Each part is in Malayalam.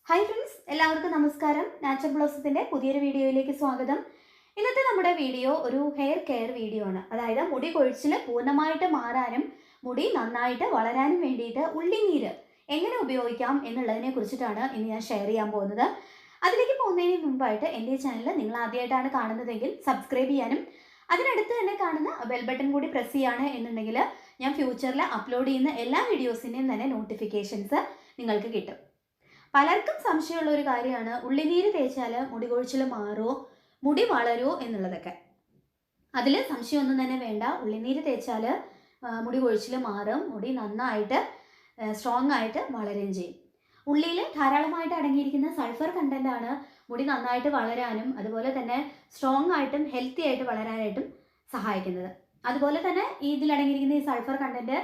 ഹായ് ഫ്രണ്ട്സ്, എല്ലാവർക്കും നമസ്കാരം. നാച്ചുറൽ ബ്ലോസത്തിൻ്റെ പുതിയൊരു വീഡിയോയിലേക്ക് സ്വാഗതം. ഇന്നത്തെ നമ്മുടെ വീഡിയോ ഒരു ഹെയർ കെയർ വീഡിയോ ആണ്. അതായത് മുടി കൊഴിച്ചിൽ പൂർണ്ണമായിട്ട് മാറാനും മുടി നന്നായിട്ട് വളരാനും വേണ്ടിയിട്ട് ഉള്ളിനീര് എങ്ങനെ ഉപയോഗിക്കാം എന്നുള്ളതിനെ കുറിച്ചിട്ടാണ് ഇന്ന് ഞാൻ ഷെയർ ചെയ്യാൻ പോകുന്നത്. അതിലേക്ക് പോകുന്നതിന് മുമ്പായിട്ട് എൻ്റെ ചാനൽ നിങ്ങൾ ആദ്യമായിട്ടാണ് കാണുന്നതെങ്കിൽ സബ്സ്ക്രൈബ് ചെയ്യാനും അതിനടുത്ത് തന്നെ കാണുന്ന ബെൽ ബട്ടൺ കൂടി പ്രസ് ചെയ്യുകയാണ് എന്നുണ്ടെങ്കിൽ ഞാൻ ഫ്യൂച്ചറിൽ അപ്ലോഡ് ചെയ്യുന്ന എല്ലാ വീഡിയോസിൻ്റെയും തന്നെ നോട്ടിഫിക്കേഷൻസ് നിങ്ങൾക്ക് കിട്ടും. പലർക്കും സംശയമുള്ള ഒരു കാര്യമാണ് ഉള്ളിനീര് തേച്ചാൽ മുടി കൊഴിച്ചിൽ മാറുമോ, മുടി വളരുമോ എന്നുള്ളതൊക്കെ. അതിൽ സംശയമൊന്നും തന്നെ വേണ്ട. ഉള്ളിനീര് തേച്ചാൽ മുടി കൊഴിച്ചിൽ മാറും, മുടി നന്നായിട്ട് സ്ട്രോങ് ആയിട്ട് വളരുകയും ചെയ്യും. ഉള്ളിയിൽ ധാരാളമായിട്ട് അടങ്ങിയിരിക്കുന്ന സൾഫർ കണ്ടൻ്റാണ് മുടി നന്നായിട്ട് വളരാനും അതുപോലെ തന്നെ സ്ട്രോങ് ആയിട്ടും ഹെൽത്തി ആയിട്ട് വളരാനായിട്ടും സഹായിക്കുന്നത്. അതുപോലെ തന്നെ ഇതിലടങ്ങിയിരിക്കുന്ന ഈ സൾഫർ കണ്ടൻറ്റ്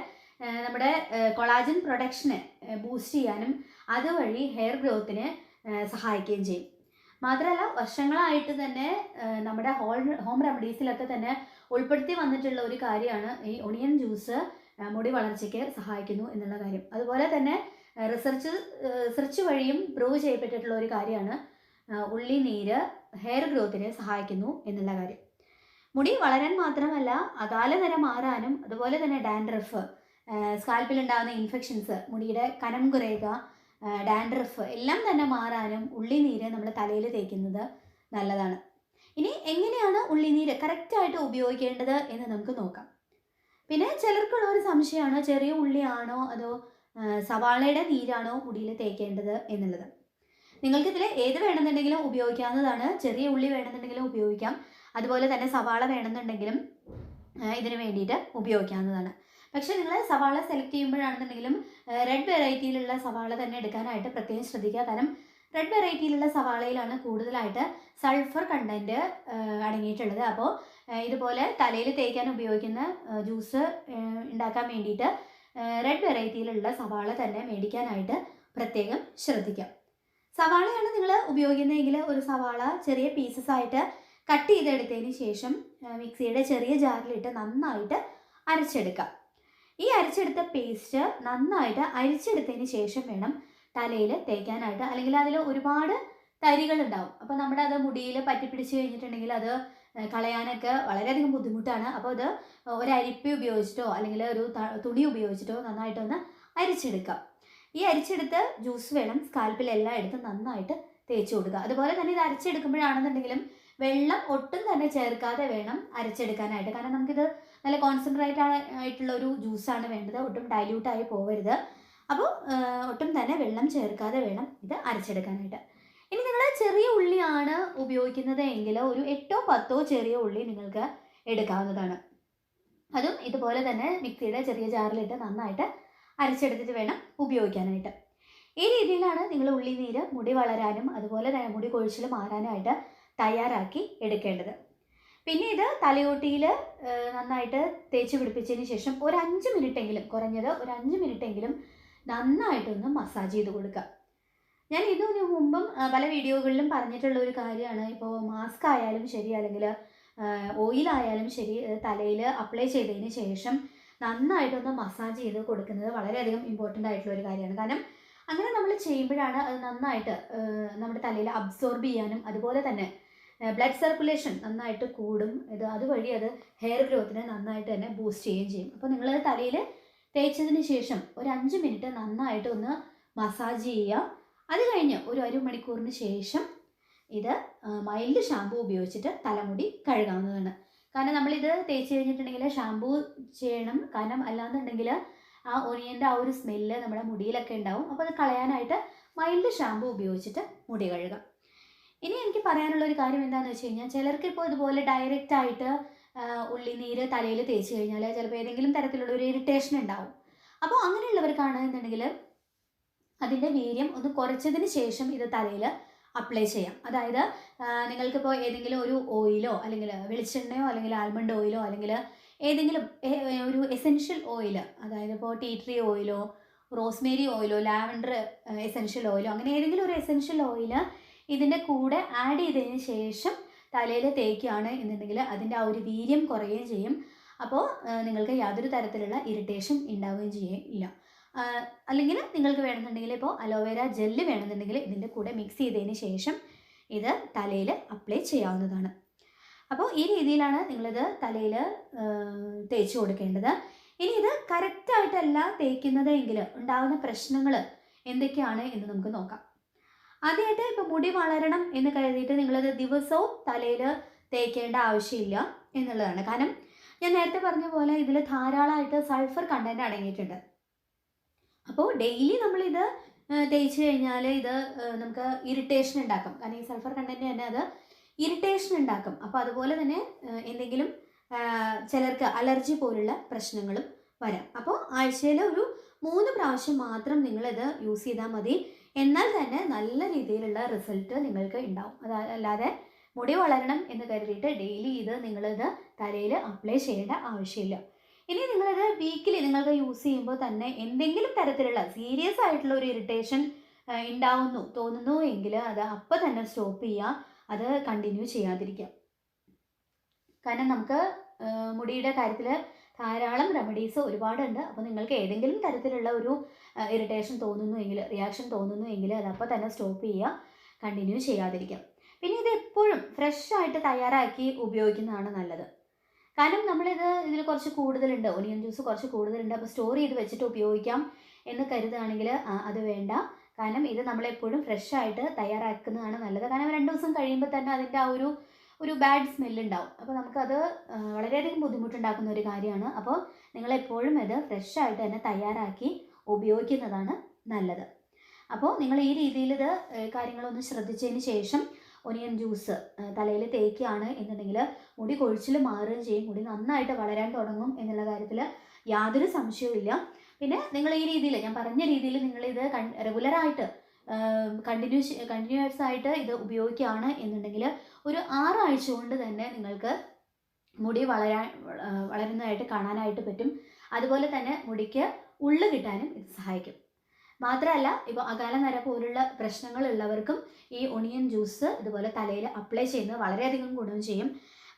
നമ്മുടെ കൊളാജൻ പ്രൊഡക്ഷനെ ബൂസ്റ്റ് ചെയ്യാനും അതുവഴി ഹെയർ ഗ്രോത്തിന് സഹായിക്കുകയും ചെയ്യും. മാത്രമല്ല, വർഷങ്ങളായിട്ട് തന്നെ നമ്മുടെ ഹോം റെമഡീസിലൊക്കെ തന്നെ ഉൾപ്പെടുത്തി വന്നിട്ടുള്ള ഒരു കാര്യമാണ് ഈ ഒണിയൻ ജ്യൂസ് മുടി വളർച്ചയ്ക്ക് സഹായിക്കുന്നു എന്നുള്ള കാര്യം. അതുപോലെ തന്നെ റിസർച്ച് വഴിയും പ്രൂവ് ചെയ്യപ്പെട്ടിട്ടുള്ള ഒരു കാര്യമാണ് ഉള്ളിനീര് ഹെയർ ഗ്രോത്തിന് സഹായിക്കുന്നു എന്നുള്ള കാര്യം. മുടി വളരാൻ മാത്രമല്ല, അകാല നിര മാറാനും അതുപോലെ തന്നെ ഡാൻഡ്രഫ്, സ്കാൽപ്പിൽ ഉണ്ടാകുന്ന ഇൻഫെക്ഷൻസ്, മുടിയുടെ കനം കുറയുക, ഡാൻഡ്രഫ് എല്ലാം തന്നെ മാറാനും ഉള്ളിനീര് നമ്മൾ തലയിൽ തേക്കുന്നത് നല്ലതാണ്. ഇനി എങ്ങനെയാണ് ഉള്ളിനീര് കറക്റ്റായിട്ട് ഉപയോഗിക്കേണ്ടത് എന്ന് നമുക്ക് നോക്കാം. പിന്നെ ചിലർക്കുള്ള ഒരു സംശയമാണ് ചെറിയ ഉള്ളിയാണോ അതോ സവാളയുടെ നീരാണോ മുടിയിൽ തേക്കേണ്ടത് എന്നുള്ളത്. നിങ്ങൾക്കിതിൽ ഏത് വേണമെന്നുണ്ടെങ്കിലും ഉപയോഗിക്കാവുന്നതാണ്. ചെറിയ ഉള്ളി വേണമെന്നുണ്ടെങ്കിലും ഉപയോഗിക്കാം, അതുപോലെ തന്നെ സവാള വേണമെന്നുണ്ടെങ്കിലും ഇതിന് വേണ്ടിയിട്ട് ഉപയോഗിക്കാവുന്നതാണ്. പക്ഷേ നിങ്ങൾ സവാള സെലക്ട് ചെയ്യുമ്പോഴാണെന്നുണ്ടെങ്കിലും റെഡ് വെറൈറ്റിയിലുള്ള സവാള തന്നെ എടുക്കാനായിട്ട് പ്രത്യേകം ശ്രദ്ധിക്കുക. കാരണം റെഡ് വെറൈറ്റിയിലുള്ള സവാളയിലാണ് കൂടുതലായിട്ട് സൾഫർ കണ്ടൻറ്റ് അടങ്ങിയിട്ടുള്ളത്. അപ്പോൾ ഇതുപോലെ തലയിൽ തേക്കാൻ ഉപയോഗിക്കുന്ന ജ്യൂസ് ഉണ്ടാക്കാൻ വേണ്ടിയിട്ട് റെഡ് വെറൈറ്റിയിലുള്ള സവാള തന്നെ മേടിക്കാനായിട്ട് പ്രത്യേകം ശ്രദ്ധിക്കാം. സവാളയാണ് നിങ്ങൾ ഉപയോഗിക്കുന്നതെങ്കിൽ ഒരു സവാള ചെറിയ പീസസ് ആയിട്ട് കട്ട് ചെയ്തെടുത്തതിന് ശേഷം മിക്സിയുടെ ചെറിയ ജാറിലിട്ട് നന്നായിട്ട് അരച്ചെടുക്കാം. ഈ അരച്ചെടുത്ത പേസ്റ്റ് നന്നായിട്ട് അരിച്ചെടുത്തതിന് ശേഷം വേണം തലയിൽ തേക്കാനായിട്ട്. അല്ലെങ്കിൽ അതിൽ ഒരുപാട് തരികളുണ്ടാവും. അപ്പോൾ നമ്മുടെ അത് മുടിയിൽ പറ്റിപ്പിടിച്ച് കഴിഞ്ഞിട്ടുണ്ടെങ്കിൽ അത് കളയാനൊക്കെ വളരെയധികം ബുദ്ധിമുട്ടാണ്. അപ്പോൾ അത് ഒരരിപ്പ ഉപയോഗിച്ചിട്ടോ അല്ലെങ്കിൽ ഒരു തുണി ഉപയോഗിച്ചിട്ടോ നന്നായിട്ടൊന്ന് അരിച്ചെടുക്കാം. ഈ അരിച്ചെടുത്ത് ജ്യൂസ് വേണം സ്കാൽപ്പിലെല്ലാം എടുത്ത് നന്നായിട്ട് തേച്ച് കൊടുക്കുക. അതുപോലെ തന്നെ ഇത് അരച്ചെടുക്കുമ്പോഴാണെന്നുണ്ടെങ്കിലും വെള്ളം ഒട്ടും തന്നെ ചേർക്കാതെ വേണം അരച്ചെടുക്കാനായിട്ട്. കാരണം നമുക്കിത് നല്ല കോൺസെൻട്രേറ്റ് ആയിട്ടുള്ള ഒരു ജ്യൂസാണ് വേണ്ടത്, ഒട്ടും ഡൈല്യൂട്ടായി പോകരുത്. അപ്പോൾ ഒട്ടും തന്നെ വെള്ളം ചേർക്കാതെ വേണം ഇത് അരച്ചെടുക്കാനായിട്ട്. ഇനി നിങ്ങൾ ചെറിയ ഉള്ളിയാണ് ഉപയോഗിക്കുന്നത് എങ്കിൽ ഒരു 8-10 ചെറിയ ഉള്ളി നിങ്ങൾക്ക് എടുക്കാവുന്നതാണ്. അതും ഇതുപോലെ തന്നെ മിക്സിയുടെ ചെറിയ ജാറിലിട്ട് നന്നായിട്ട് അരച്ചെടുത്തിട്ട് വേണം ഉപയോഗിക്കാനായിട്ട്. ഈ രീതിയിലാണ് നിങ്ങൾ ഉള്ളിനീര് മുടി വളരാനും അതുപോലെ തന്നെ മുടി കൊഴിച്ചിൽ മാറാനായിട്ട് തയ്യാറാക്കി എടുക്കേണ്ടത്. പിന്നെ ഇത് തലയോട്ടിയിൽ നന്നായിട്ട് തേച്ച് പിടിപ്പിച്ചതിന് ശേഷം ഒരു 5 മിനിറ്റെങ്കിലും, കുറഞ്ഞത് ഒരു 5 മിനിറ്റെങ്കിലും നന്നായിട്ടൊന്ന് മസാജ് ചെയ്ത് കൊടുക്കുക. ഞാൻ ഇതിനു മുമ്പും പല വീഡിയോകളിലും പറഞ്ഞിട്ടുള്ള ഒരു കാര്യമാണ്. ഇപ്പോൾ മാസ്ക് ആയാലും ശരി അല്ലെങ്കിൽ ഓയിലായാലും ശരി, തലയിൽ അപ്ലൈ ചെയ്തതിന് ശേഷം നന്നായിട്ടൊന്ന് മസാജ് ചെയ്ത് കൊടുക്കുന്നത് വളരെയധികം ഇമ്പോർട്ടൻ്റ് ആയിട്ടുള്ള ഒരു കാര്യമാണ്. കാരണം അങ്ങനെ നമ്മൾ ചെയ്യുമ്പോഴാണ് അത് നന്നായിട്ട് നമ്മുടെ തലയിൽ അബ്സോർബ് ചെയ്യാനും അതുപോലെ തന്നെ ബ്ലഡ് സർക്കുലേഷൻ നന്നായിട്ട് കൂടും. അതുവഴി അത് ഹെയർ ഗ്രോത്തിനെ നന്നായിട്ട് തന്നെ ബൂസ്റ്റ് ചെയ്യുകയും ചെയ്യും. അപ്പോൾ നിങ്ങൾ തലയിൽ തേച്ചതിന് ശേഷം ഒരു 5 മിനിറ്റ് നന്നായിട്ട് ഒന്ന് മസാജ് ചെയ്യുക. അത് കഴിഞ്ഞ് ഒരു 1 മണിക്കൂറിന് ശേഷം ഇത് മൈൽഡ് ഷാമ്പു ഉപയോഗിച്ചിട്ട് തലമുടി കഴുകാവുന്നതാണ്. കാരണം നമ്മളിത് തേച്ച് കഴിഞ്ഞിട്ടുണ്ടെങ്കിൽ ഷാമ്പു ചെയ്യണം. കാരണം അല്ലാന്നുണ്ടെങ്കിൽ ആ ഒണിയൻ്റെ ആ ഒരു സ്മെല്ല് നമ്മുടെ മുടിയിലൊക്കെ ഉണ്ടാവും. അപ്പോൾ അത് കളയാനായിട്ട് മൈൽഡ് ഷാമ്പു ഉപയോഗിച്ചിട്ട് മുടി കഴുകാം. ഇനി എനിക്ക് പറയാനുള്ള ഒരു കാര്യം എന്താണെന്ന് വെച്ച് കഴിഞ്ഞാൽ, ചിലർക്ക് ഇപ്പോൾ ഇതുപോലെ ഡയറക്റ്റായിട്ട് ഉള്ളിനീര് തലയിൽ തേച്ച് കഴിഞ്ഞാൽ ചിലപ്പോൾ ഏതെങ്കിലും തരത്തിലുള്ള ഒരു ഇറിറ്റേഷൻ ഉണ്ടാവും. അപ്പോൾ അങ്ങനെയുള്ളവർക്കാണെന്നുണ്ടെങ്കിൽ അതിൻ്റെ വീര്യം ഒന്ന് കുറച്ചതിന് ശേഷം ഇത് തലയിൽ അപ്ലൈ ചെയ്യാം. അതായത് നിങ്ങൾക്കിപ്പോൾ ഏതെങ്കിലും ഒരു ഓയിലോ അല്ലെങ്കിൽ വെളിച്ചെണ്ണയോ അല്ലെങ്കിൽ ആൽമണ്ട് ഓയിലോ അല്ലെങ്കിൽ ഏതെങ്കിലും ഒരു എസെൻഷ്യൽ ഓയിൽ, അതായത് ഇപ്പോൾ ടീ ട്രീ ഓയിലോ റോസ്മേരി ഓയിലോ ലാവൻഡർ എസെൻഷ്യൽ ഓയിലോ അങ്ങനെ ഏതെങ്കിലും ഒരു എസെൻഷ്യൽ ഓയിൽ ഇതിൻ്റെ കൂടെ ആഡ് ചെയ്തതിന് ശേഷം തലയിൽ തേക്കുകയാണ് എന്നുണ്ടെങ്കിൽ അതിൻ്റെ ആ ഒരു വീര്യം കുറയുകയും ചെയ്യും. അപ്പോൾ നിങ്ങൾക്ക് യാതൊരു തരത്തിലുള്ള ഇറിറ്റേഷൻ ഉണ്ടാവുകയും ചെയ്യില്ല. അല്ലെങ്കിൽ നിങ്ങൾക്ക് വേണമെന്നുണ്ടെങ്കിൽ ഇപ്പോൾ അലോവേര ജെല്ല് വേണമെന്നുണ്ടെങ്കിൽ ഇതിൻ്റെ കൂടെ മിക്സ് ചെയ്തതിന് ശേഷം ഇത് തലയിൽ അപ്ലൈ ചെയ്യാവുന്നതാണ്. അപ്പോൾ ഈ രീതിയിലാണ് നിങ്ങളിത് തലയിൽ തേച്ച് കൊടുക്കേണ്ടത്. ഇനി ഇത് കറക്റ്റായിട്ടല്ല തേക്കുന്നത് എങ്കിൽ ഉണ്ടാകുന്ന പ്രശ്നങ്ങൾ എന്തൊക്കെയാണ് എന്ന് നമുക്ക് നോക്കാം. ആദ്യമായിട്ട് ഇപ്പോൾ മുടി വളരണം എന്ന് കരുതിയിട്ട് നിങ്ങളത് ദിവസവും തലയിൽ തേക്കേണ്ട ആവശ്യമില്ല എന്നുള്ളതാണ്. കാരണം ഞാൻ നേരത്തെ പറഞ്ഞ പോലെ ഇതിൽ ധാരാളമായിട്ട് സൾഫർ കണ്ടൻറ്റ് അടങ്ങിയിട്ടുണ്ട്. അപ്പോൾ ഡെയിലി നമ്മളിത് തേച്ച് കഴിഞ്ഞാൽ ഇത് നമുക്ക് ഇറിറ്റേഷൻ ഉണ്ടാക്കും. കാരണം ഈ സൾഫർ കണ്ടൻറ്റ് തന്നെ അത് ഇറിറ്റേഷൻ ഉണ്ടാക്കും. അപ്പോൾ അതുപോലെ തന്നെ എന്തെങ്കിലും ചിലർക്ക് അലർജി പോലുള്ള പ്രശ്നങ്ങളും വരാം. അപ്പോൾ ആഴ്ചയിൽ ഒരു 3 പ്രാവശ്യം മാത്രം നിങ്ങളിത് യൂസ് ചെയ്താൽ മതി. എന്നാൽ തന്നെ നല്ല രീതിയിലുള്ള റിസൾട്ട് നിങ്ങൾക്ക് ഉണ്ടാവും. അതല്ലാതെ മുടി വളരണം എന്ന് കരുതിയിട്ട് ഡെയിലി നിങ്ങളിത് തലയിൽ അപ്ലൈ ചെയ്യേണ്ട ആവശ്യമില്ല. ഇനി നിങ്ങളിത് വീക്കിലി നിങ്ങൾക്ക് യൂസ് ചെയ്യുമ്പോൾ തന്നെ എന്തെങ്കിലും തരത്തിലുള്ള സീരിയസ് ആയിട്ടുള്ള ഒരു ഇറിറ്റേഷൻ ഉണ്ടാവുന്നു തോന്നുന്നു എങ്കിൽ അത് അപ്പം തന്നെ സ്റ്റോപ്പ് ചെയ്യുക. അത് കണ്ടിന്യൂ ചെയ്യാതിരിക്കുക. കാരണം നമുക്ക് മുടിയുടെ കാര്യത്തിൽ ധാരാളം റെമഡീസ് ഒരുപാടുണ്ട്. അപ്പോൾ നിങ്ങൾക്ക് ഏതെങ്കിലും തരത്തിലുള്ള ഒരു ഇറിറ്റേഷൻ തോന്നുന്നു എങ്കിൽ, റിയാക്ഷൻ തോന്നുന്നു എങ്കിൽ അത് അപ്പോൾ തന്നെ സ്റ്റോപ്പ് ചെയ്യുക, കണ്ടിന്യൂ ചെയ്യാതിരിക്കുക. പിന്നെ ഇത് എപ്പോഴും ഫ്രഷ് ആയിട്ട് തയ്യാറാക്കി ഉപയോഗിക്കുന്നതാണ് നല്ലത്. കാരണം ഇതിൽ കുറച്ച് കൂടുതലുണ്ട്, ഒനിയൻ ജ്യൂസ് കുറച്ച് കൂടുതലുണ്ട്, അപ്പോൾ സ്റ്റോർ ചെയ്ത് വെച്ചിട്ട് ഉപയോഗിക്കാം എന്ന് കരുതുകയാണെങ്കിൽ അത് വേണ്ട. കാരണം ഇത് നമ്മളെപ്പോഴും ഫ്രഷ് ആയിട്ട് തയ്യാറാക്കുന്നതാണ് നല്ലത്. കാരണം 2 ദിവസം കഴിയുമ്പോൾ തന്നെ അതിൻ്റെ ആ ഒരു ബാഡ് സ്മെല്ലുണ്ടാവും. അപ്പോൾ നമുക്കത് വളരെയധികം ബുദ്ധിമുട്ടുണ്ടാക്കുന്ന ഒരു കാര്യമാണ്. അപ്പോൾ നിങ്ങളെപ്പോഴും ഇത് ഫ്രഷ് ആയിട്ട് തന്നെ തയ്യാറാക്കി ഉപയോഗിക്കുന്നതാണ് നല്ലത്. അപ്പോൾ നിങ്ങൾ ഈ രീതിയിൽ ഇത് കാര്യങ്ങളൊന്ന് ശ്രദ്ധിച്ചതിന് ശേഷം ഒനിയൻ ജ്യൂസ് തലയിൽ തേക്കുകയാണ് എന്നുണ്ടെങ്കിൽ മുടി കൊഴിച്ചിൽ മാറുകയും ചെയ്യും, മുടി നന്നായിട്ട് വളരാൻ തുടങ്ങും എന്നുള്ള കാര്യത്തിൽ യാതൊരു സംശയവുമില്ല. പിന്നെ നിങ്ങൾ ഈ രീതിയിൽ, ഞാൻ പറഞ്ഞ രീതിയിൽ നിങ്ങളിത് റെഗുലറായിട്ട് കണ്ടിന്യൂസ് ആയിട്ട് ഇത് ഉപയോഗിക്കുകയാണ് എന്നുണ്ടെങ്കിൽ ഒരു 6 ആഴ്ച കൊണ്ട് തന്നെ നിങ്ങൾക്ക് മുടി വളരുന്നതായിട്ട് കാണാനായിട്ട് പറ്റും. അതുപോലെ തന്നെ മുടിക്ക് ഉള്ളു കിട്ടാനും ഇത് സഹായിക്കും. മാത്രമല്ല, ഇപ്പോൾ അകാലനര പോലുള്ള പ്രശ്നങ്ങളുള്ളവർക്കും ഈ ഒണിയൻ ജ്യൂസ് ഇതുപോലെ തലയിൽ അപ്ലൈ ചെയ്യുന്നത് വളരെയധികം ഗുണം ചെയ്യും.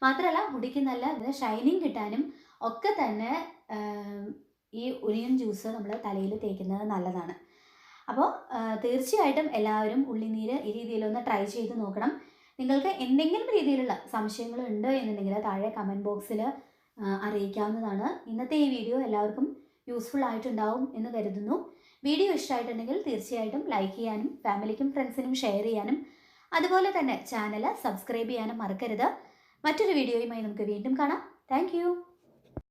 മാത്രമല്ല, മുടിക്ക് നല്ല ഷൈനിങ് കിട്ടാനും ഒക്കെ തന്നെ ഈ ഒണിയൻ ജ്യൂസ് നമ്മൾ തലയിൽ തേക്കുന്നത് നല്ലതാണ്. അപ്പോൾ തീർച്ചയായിട്ടും എല്ലാവരും ഉള്ളിനീര് ഈ രീതിയിലൊന്ന് ട്രൈ ചെയ്ത് നോക്കണം. നിങ്ങൾക്ക് എന്തെങ്കിലും രീതിയിലുള്ള സംശയങ്ങൾ ഉണ്ട് എന്നുണ്ടെങ്കിൽ താഴെ കമൻറ്റ് ബോക്സിൽ അറിയിക്കാവുന്നതാണ്. ഇന്നത്തെ ഈ വീഡിയോ എല്ലാവർക്കും യൂസ്ഫുൾ ആയിട്ടുണ്ടാവും എന്ന് കരുതുന്നു. വീഡിയോ ഇഷ്ടമായിട്ടുണ്ടെങ്കിൽ തീർച്ചയായിട്ടും ലൈക്ക് ചെയ്യാനും ഫാമിലിക്കും ഫ്രണ്ട്സിനും ഷെയർ ചെയ്യാനും അതുപോലെ തന്നെ ചാനൽ സബ്സ്ക്രൈബ് ചെയ്യാനും മറക്കരുത്. മറ്റൊരു വീഡിയോയുമായി നമുക്ക് വീണ്ടും കാണാം. താങ്ക്